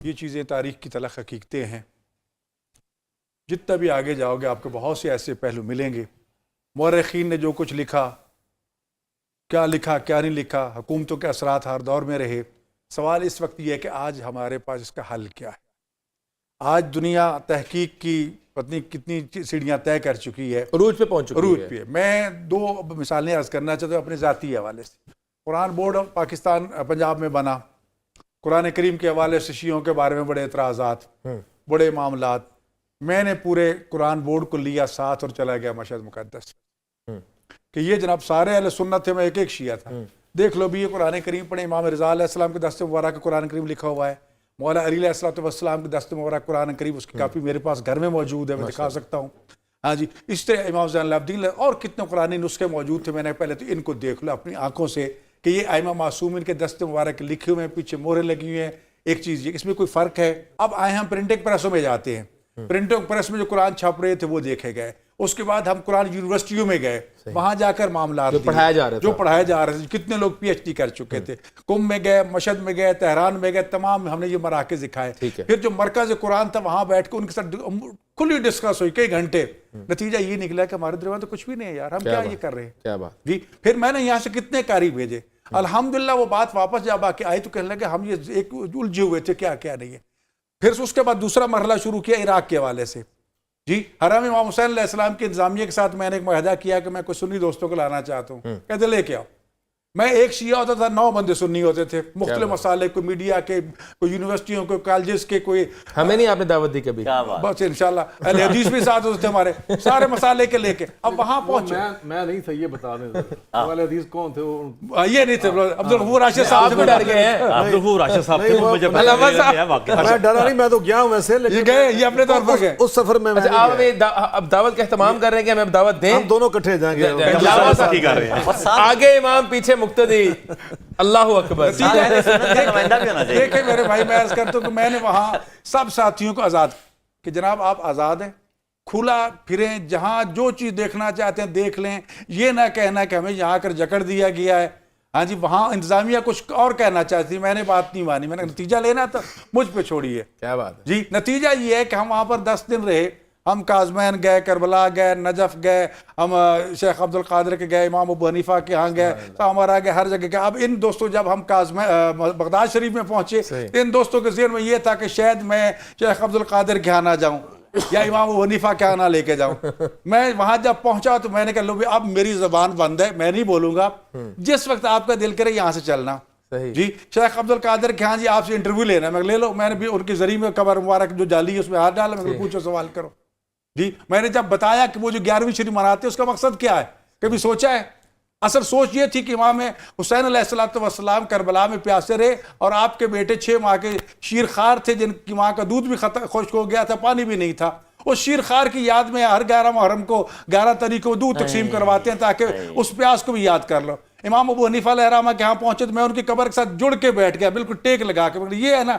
یہ چیزیں تاریخ کی تلخ حقیقتیں ہیں. جتنا بھی آگے جاؤ گے آپ کو بہت سے ایسے پہلو ملیں گے. مورخین نے جو کچھ لکھا کیا نہیں لکھا، حکومتوں کے اثرات ہر دور میں رہے. سوال اس وقت یہ ہے کہ آج ہمارے پاس اس کا حل کیا ہے. آج دنیا تحقیق کی پتنی کتنی سیڑھیاں طے کر چکی ہے، عروج پہ پہنچ چکی ہے. میں دو مثالیں عرض کرنا چاہتا ہوں اپنے ذاتی حوالے سے. قرآن بورڈ پاکستان پنجاب میں بنا. قرآن کریم کے حوالے سے شیعوں کے بارے میں بڑے اعتراضات، بڑے معاملات. میں نے پورے قرآن بورڈ کو لیا ساتھ اور چلا گیا مشہد مقدس کہ یہ جناب سارے اہل سنت تھے، میں ایک شیعہ تھا. دیکھ لو بھی یہ قرآن کریم پڑھے. امام رضا علیہ السلام کے دست مبارک قرآن کریم لکھا ہوا ہے. مولا علی علیہ السلام کے دست مبارک قرآن کریم، اس کی کاپی میرے پاس گھر میں موجود ہے، میں دکھا سکتا ہوں. ہاں جی، اس طرح امام زین العابدین اور کتنے قرآنی نسخے موجود تھے. میں نے پہلے تو ان کو دیکھ لو اپنی آنکھوں سے کہ یہ ائمہ معصومین کے دست مبارک لکھے ہوئے ہیں، پیچھے مہریں لگی ہوئی ہیں. ایک چیز یہ اس میں کوئی فرق ہے. اب آئے ہم پرنٹنگ پریسوں میں جاتے ہیں. پرنٹنگ پریس میں جو قرآن چھپ رہے تھے وہ دیکھے گئے. اس کے بعد ہم قرآن یونیورسٹیوں میں گئے، وہاں جا کر معاملات جو پڑھایا جا رہے تھے. کتنے لوگ پی ایچ ڈی کر چکے تھے. قم میں گئے، مشہد میں گئے، تہران میں گئے، تمام ہم نے یہ مراکز دکھائے. پھر جو مرکز قرآن تھا وہاں بیٹھ کے ان کے ساتھ کھلی ڈسکس ہوئی کئی گھنٹے. نتیجہ یہ نکلا کہ ہمارے درمیان تو کچھ بھی نہیں ہے یار، ہم کیا یہ کر رہے ہیں جی. پھر میں نے یہاں سے کتنے قاری بھیجے. الحمدللہ وہ بات واپس جب آ کے آئی تو کہنے لگے ہم یہ ایک الجھے ہوئے تھے کیا نہیں ہے. پھر اس کے بعد دوسرا مرحلہ شروع کیا عراق کے حوالے سے. جی حرم امام حسین علیہ السلام کی انتظامیہ کے ساتھ میں نے ایک معاہدہ کیا کہ میں کوئی سنی دوستوں کو لانا چاہتا ہوں. کہتے لے کے آؤ. میں ایک شیعہ ہوتا تھا، 9 بندے سنی ہوتے تھے. مختلف مسالے، کوئی میڈیا کے، کوئی یونیورسٹیوں کے، کالجز کے. کوئی ہمیں نہیں آپ نے دعوت دی کبھی؟ بس انشاءاللہ اہل حدیث بھی ساتھ ہوتے تھے ہمارے، سارے مسالے کے لے کے. اب وہاں پہنچے. میں نہیں تھا، یہ بتا دیں اہل حدیث کون تھے؟ یہ نہیں تھے عبدالغفور راشد صاحب سے ڈر گئے ہیں. عبدالغفور راشد صاحب تھے. مجھے میں ڈرا نہیں، میں تو گیا ہوں ویسے، لیکن گئے یہ اپنے طور پر گئے. اس سفر میں آپ اب دعوت کا اہتمام کر رہے ہیں کہ ہمیں دعوت دیں؟ ہم دونوں اکٹھے جائیں گے. آگے امام پیچھے مقتدی. اللہ اکبر. دیکھیں میرے بھائی، میں عرض کرتا ہوں کہ میں نے وہاں سب ساتھیوں کو آزاد کہ جناب آپ آزاد ہیں، کھلا پھریں، جہاں جو چیز دیکھنا چاہتے ہیں دیکھ لیں. یہ نہ کہنا کہ ہمیں یہاں کر جکڑ دیا گیا ہے. ہاں جی، وہاں انتظامیہ کچھ اور کہنا چاہتی، میں نے بات نہیں مانی. میں نے نتیجہ لینا تھا مجھ پہ چھوڑیے. کیا بات ہے جی. نتیجہ یہ ہے کہ ہم وہاں پر 10 دن رہے. ہم کاظمین گئے، کربلا گئے، نجف گئے، ہم شیخ عبد القادر کے گئے، امام ابو حنیفہ کے ہاں گئے، ہمارا گئے، ہر جگہ گئے. اب ان دوستوں جب ہم بغداد شریف میں پہنچے، ان دوستوں کے ذہن میں یہ تھا کہ شاید میں شیخ عبد القادر کے ہاں نہ جاؤں یا امام ابو حنیفہ کے ہاں نہ لے کے جاؤں. میں وہاں جب پہنچا تو میں نے کہا لو اب میری زبان بند ہے، میں نہیں بولوں گا. جس وقت آپ کا دل کرے یہاں سے چلنا. جی شیخ عبد القادر کے ہاں جی آپ سے انٹرویو لینا، میں لے لو. میں نے بھی ان کے ذریعے میں قبر مبارک جو جالی ہے اس میں ہاتھ ڈالا. میں پوچھو سوال کرو. جی میں نے جب بتایا کہ وہ جو 11ویں شریف مناتے ہیں اس کا مقصد کیا ہے، کبھی سوچا ہے؟ اصل سوچ یہ تھی کہ امام حسین علیہ السلام کربلا میں پیاسے رہے اور آپ کے بیٹے 6 ماہ کے شیر خوار تھے جن کی ماں کا دودھ بھی خشک ہو گیا تھا، پانی بھی نہیں تھا. اس شیر خوار کی یاد میں ہر 11 محرم کو 11 تاریخ کو دودھ تقسیم کرواتے ہیں تاکہ اس پیاس کو بھی یاد کر لو. امام ابو حنیفہ علیہ الرحمہ کے ہاں پہنچے تو میں ان کی قبر کے ساتھ جڑ کے بیٹھ گیا، بالکل ٹیک لگا کے. یہ ہے نا.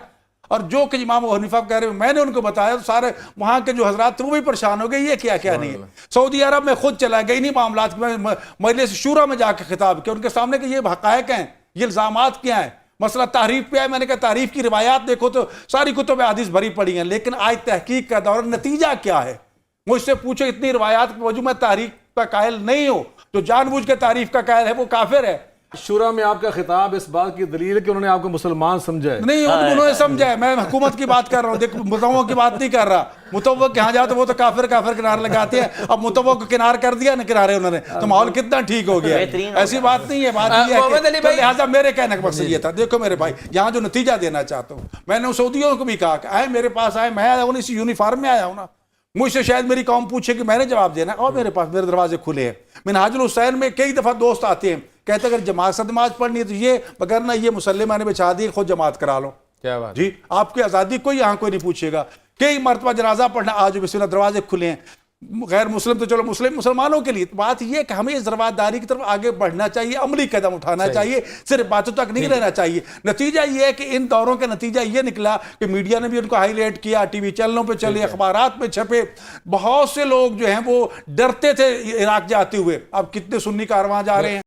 اور جو کہ امام ابو حنیفہ کہہ رہے ہیں میں نے ان کو بتایا تو سارے وہاں کے جو حضرات تھے وہ بھی پریشان ہو گئے، یہ کیا نہیں ہے. سعودی عرب میں خود چلا گیا انہی معاملات میں مجلس شورا میں جا کے خطاب کیا ان کے سامنے کہ یہ حقائق ہیں، یہ الزامات کیا ہیں. مسئلہ تعریف پہ ہے. میں نے کہا تعریف کی روایات دیکھو تو ساری کتب حدیث بھری پڑی ہیں، لیکن آج تحقیق کا دور، نتیجہ کیا ہے؟ مجھ سے پوچھو اتنی روایات کے باوجود میں تعریف کا قائل نہیں ہوں. جو جان بوجھ کے تعریف کا قائل ہے وہ کافر ہے. شورا میں آپ کا خطاب اس بات کی دلیل ہے کہ انہوں نے آپ کو مسلمان سمجھا ہے. نہیں انہوں نے سمجھا ہے. میں حکومت کی بات کر رہا ہوں، دیکھ متوع کی بات نہیں کر رہا. متوع کے ہاں جاتے وہ تو کافر کنار لگاتے ہیں. اب متوع کو کنار کر دیا نا کنارے انہوں نے، تو ماحول کتنا ٹھیک ہو گیا. ایسی بات نہیں ہے. بات یہ ہے کہ لہٰذا میرے کہنے کا مقصد یہ تھا. دیکھو میرے بھائی یہاں جو نتیجہ دینا چاہتا ہوں، میں نے سعودیوں کو بھی کہا کہ آئے میرے پاس آئے، میں آیا ہوں اسی یونیفارم میں آیا ہوں نا. مجھ سے شاید میری قوم پوچھے کہ میں نے جواب دینا، اور میرے پاس میرے دروازے کھلے ہیں. منہاج الحسین میں کئی دفعہ دوست آتے ہیں کہتے اگر جماعت سے نماز پڑھنی ہے تو یہ وگرنہ یہ مسلح میں نے بچھا دی، خود جماعت کرا لو. کیا بات جی آپ کی آزادی کوئی یہاں کوئی نہیں پوچھے گا. کئی مرتبہ جنازہ پڑھنا آج بسم اللہ دروازے کھلے ہیں. غیر مسلم تو چلو مسلمانوں کے لیے. بات یہ کہ ہمیں اس رواداری کی طرف آگے بڑھنا چاہیے، عملی قدم اٹھانا چاہیے، صرف باتوں تک نہیں رہنا چاہیے. نتیجہ یہ ہے کہ ان دوروں کا نتیجہ یہ نکلا کہ میڈیا نے بھی ان کو ہائی لائٹ کیا، ٹی وی چینلوں پہ چلے، اخبارات میں چھپے. بہت سے لوگ جو ہیں وہ ڈرتے تھے عراق جاتے ہوئے. اب کتنے سنی کارواں جا رہے ہیں.